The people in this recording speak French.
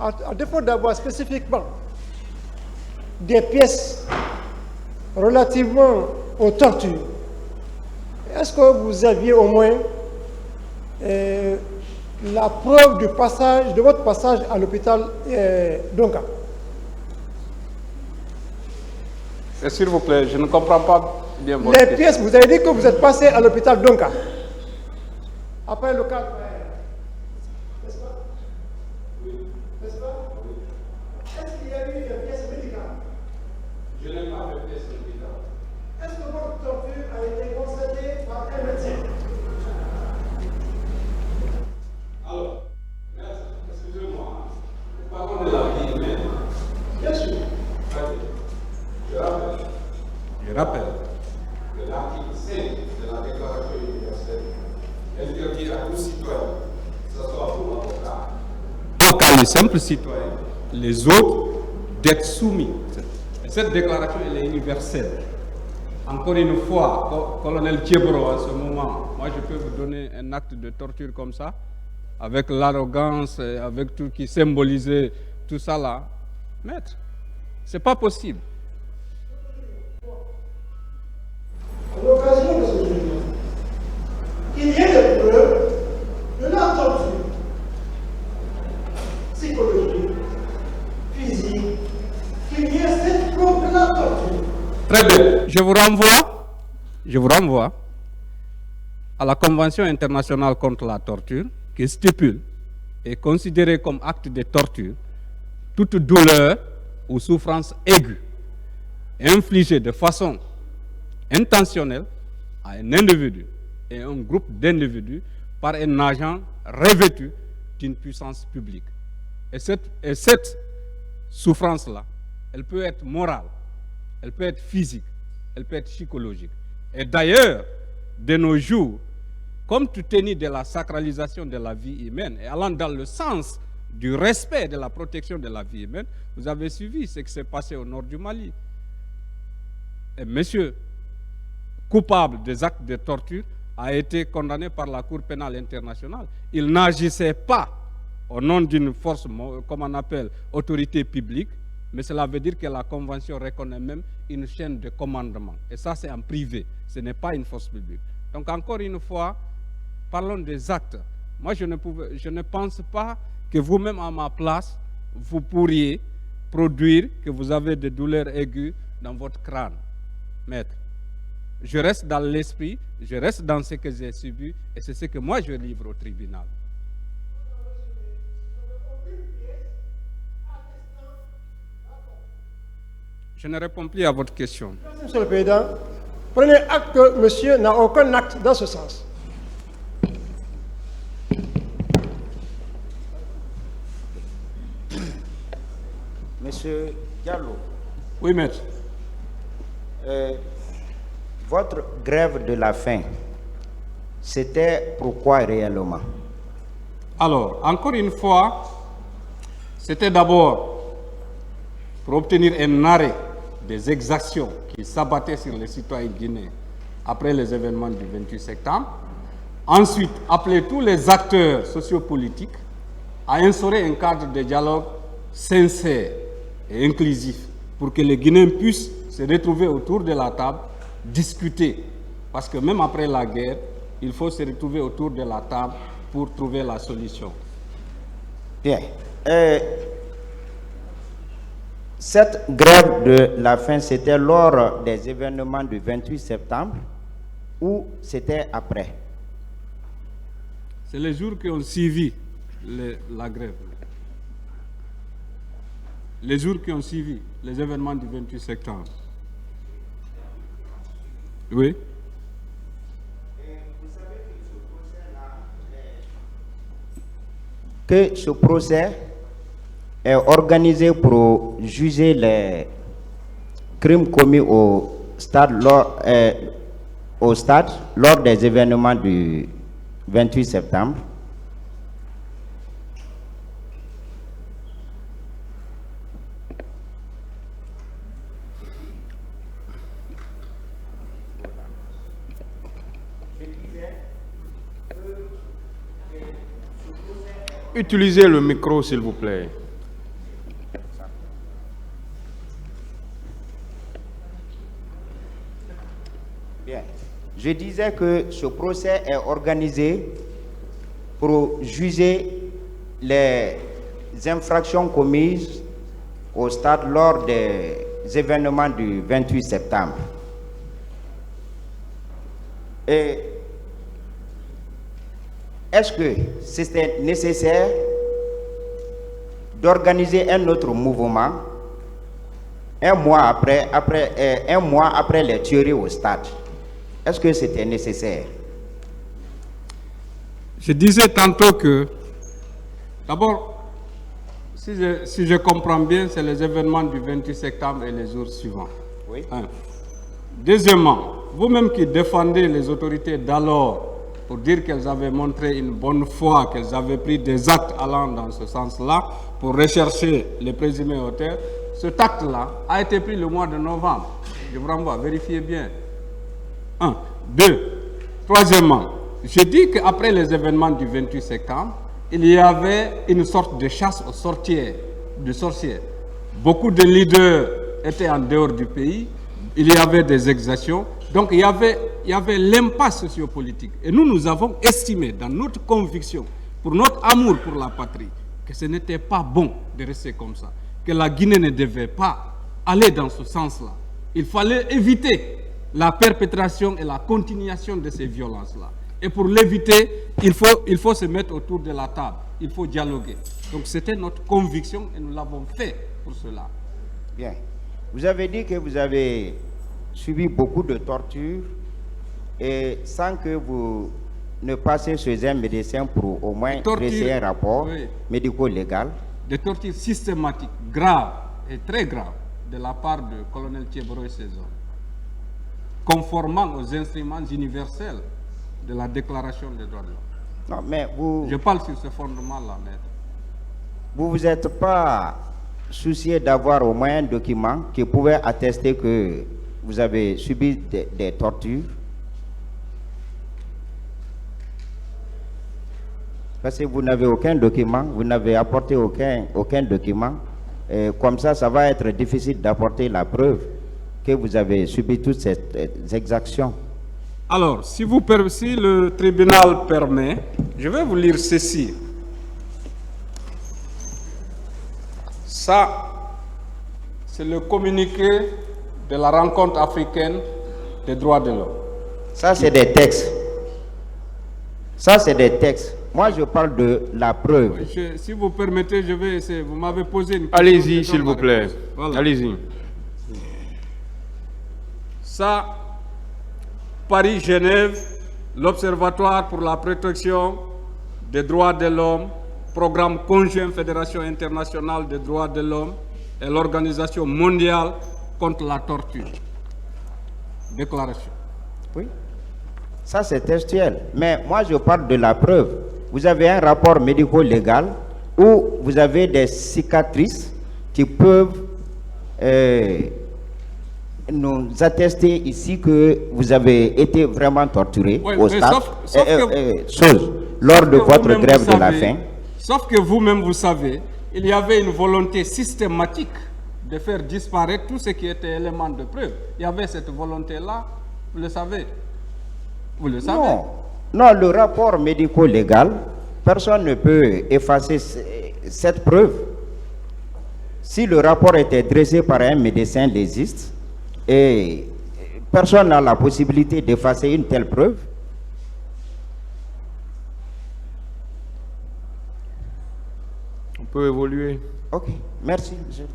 à défaut d'avoir spécifiquement des pièces relativement aux tortures, est-ce que vous aviez au moins la preuve de votre passage à l'hôpital Donka? S'il vous plaît, je ne comprends pas bien votre question. Les pièces, vous avez dit que vous êtes passé à l'hôpital Donka. Après le cas, n'est-ce pas? Oui. N'est-ce pas? Oui. Est-ce qu'il y a eu des pièces médicales? Je n'ai pas de pièces médicales. Est-ce que votre torture a été constatée par un médecin? Alors, excusez-moi, nous parlons de la vie humaine. Bien sûr. Je rappelle que l'article 5 de la Déclaration universelle interdit à tout citoyen, que ce soit pour l'avocat, en cas de simple citoyen, les autres d'être soumis. Cette déclaration, elle est universelle. Encore une fois, colonel Thiebro, à ce moment, moi je peux vous donner un acte de torture comme ça, avec l'arrogance, avec tout qui symbolisait tout ça là. Maître, c'est pas possible. À l'occasion de ce jugement, qu'il y ait des preuves de la torture psychologique, physique, qu'il y ait cette preuve de la torture. Très bien. Je vous renvoie à la Convention internationale contre la torture qui stipule et considérée comme acte de torture toute douleur ou souffrance aiguë infligée de façon intentionnelle à un individu et un groupe d'individus par un agent revêtu d'une puissance publique. Et cette souffrance-là, elle peut être morale, elle peut être physique, elle peut être psychologique. Et d'ailleurs, de nos jours, compte tenu de la sacralisation de la vie humaine et allant dans le sens du respect de la protection de la vie humaine, vous avez suivi ce qui s'est passé au nord du Mali. Et monsieur, coupable des actes de torture, a été condamné par la Cour pénale internationale. Il n'agissait pas au nom d'une force, comme on appelle, autorité publique, mais cela veut dire que la Convention reconnaît même une chaîne de commandement. Et ça, c'est en privé, ce n'est pas une force publique. Donc, encore une fois, parlons des actes. Moi, je ne pense pas que vous-même, à ma place, vous pourriez produire que vous avez des douleurs aiguës dans votre crâne, maître. Je reste dans l'esprit, je reste dans ce que j'ai subi, et c'est ce que moi je livre au tribunal. Je ne réponds plus à votre question. Merci, Monsieur le Président. Prenez acte que monsieur n'a aucun acte dans ce sens. Monsieur Diallo. Oui, maître. Votre grève de la faim, c'était pourquoi réellement? Alors, encore une fois, c'était d'abord pour obtenir un arrêt des exactions qui s'abattaient sur les citoyens guinéens après les événements du 28 septembre. Ensuite, appeler tous les acteurs sociopolitiques à instaurer un cadre de dialogue sincère et inclusif pour que les Guinéens puissent se retrouver autour de la table, discuter. Parce que même après la guerre, il faut se retrouver autour de la table pour trouver la solution. Bien. Cette grève de la faim, c'était lors des événements du 28 septembre ou c'était après? C'est les jours qui ont suivi la grève. Les jours qui ont suivi les événements du 28 septembre. Oui. Vous savez que ce procès est organisé pour juger les crimes commis au stade lors des événements du 28 septembre. Utilisez le micro, s'il vous plaît. Bien. Je disais que ce procès est organisé pour juger les infractions commises au stade lors des événements du 28 septembre. Et est-ce que c'était nécessaire d'organiser un autre mouvement un mois après les tueries au stade? Est-ce que c'était nécessaire? Je disais tantôt que, d'abord, si je comprends bien, c'est les événements du 28 septembre et les jours suivants. Oui. Un. Deuxièmement, vous-même qui défendez les autorités d'alors pour dire qu'elles avaient montré une bonne foi, qu'elles avaient pris des actes allant dans ce sens-là pour rechercher les présumés auteurs, cet acte-là a été pris le mois de novembre. Je vous renvoie, vérifiez bien. Un. Deux. Troisièmement, je dis qu'après les événements du 28 septembre, il y avait une sorte de chasse aux sorcières. Beaucoup de leaders étaient en dehors du pays, il y avait des exactions, donc il y avait l'impasse sociopolitique. Et nous avons estimé, dans notre conviction, pour notre amour pour la patrie, que ce n'était pas bon de rester comme ça, que la Guinée ne devait pas aller dans ce sens-là. Il fallait éviter la perpétration et la continuation de ces violences-là. Et pour l'éviter, il faut se mettre autour de la table, il faut dialoguer. Donc c'était notre conviction et nous l'avons fait pour cela. Bien. Vous avez dit que vous avez subi beaucoup de tortures et sans que vous ne passiez chez un médecin pour au moins dresser un rapport médico-légal. Des tortures systématiques, graves et très graves de la part du colonel Thiebro et ses hommes, conformément aux instruments universels de la Déclaration des droits de l'homme. Non, mais vous... Je parle sur ce fondement-là, maître. Vous vous êtes pas soucié d'avoir au moins un document qui pouvait attester que vous avez subi des tortures? Parce que vous n'avez aucun document, vous n'avez apporté aucun document. Et comme ça va être difficile d'apporter la preuve que vous avez subi toutes ces exactions. Alors, si le tribunal permet, je vais vous lire ceci. Ça, c'est le communiqué de la rencontre africaine des droits de l'homme. Ça, c'est des textes. Ça, c'est des textes. Moi, je parle de la preuve. Si vous permettez, je vais essayer. Vous m'avez posé une question. Allez-y, s'il vous plaît. Voilà. Allez-y. Ça, Paris-Genève, l'Observatoire pour la protection des droits de l'homme, programme conjoint Fédération internationale des droits de l'homme et l'Organisation mondiale contre la torture. Déclaration. Oui. Ça, c'est textuel. Mais moi, je parle de la preuve. Vous avez un rapport médico-légal où vous avez des cicatrices qui peuvent nous attester ici que vous avez été vraiment torturé au stade. Lors de votre grève de la faim. Sauf que vous-même, vous savez, il y avait une volonté systématique de faire disparaître tout ce qui était élément de preuve. Il y avait cette volonté-là, vous le savez. Vous le savez. Non, le rapport médico-légal, personne ne peut effacer cette preuve. Si le rapport était dressé par un médecin légiste, et personne n'a la possibilité d'effacer une telle preuve. On peut évoluer. Ok, merci, monsieur.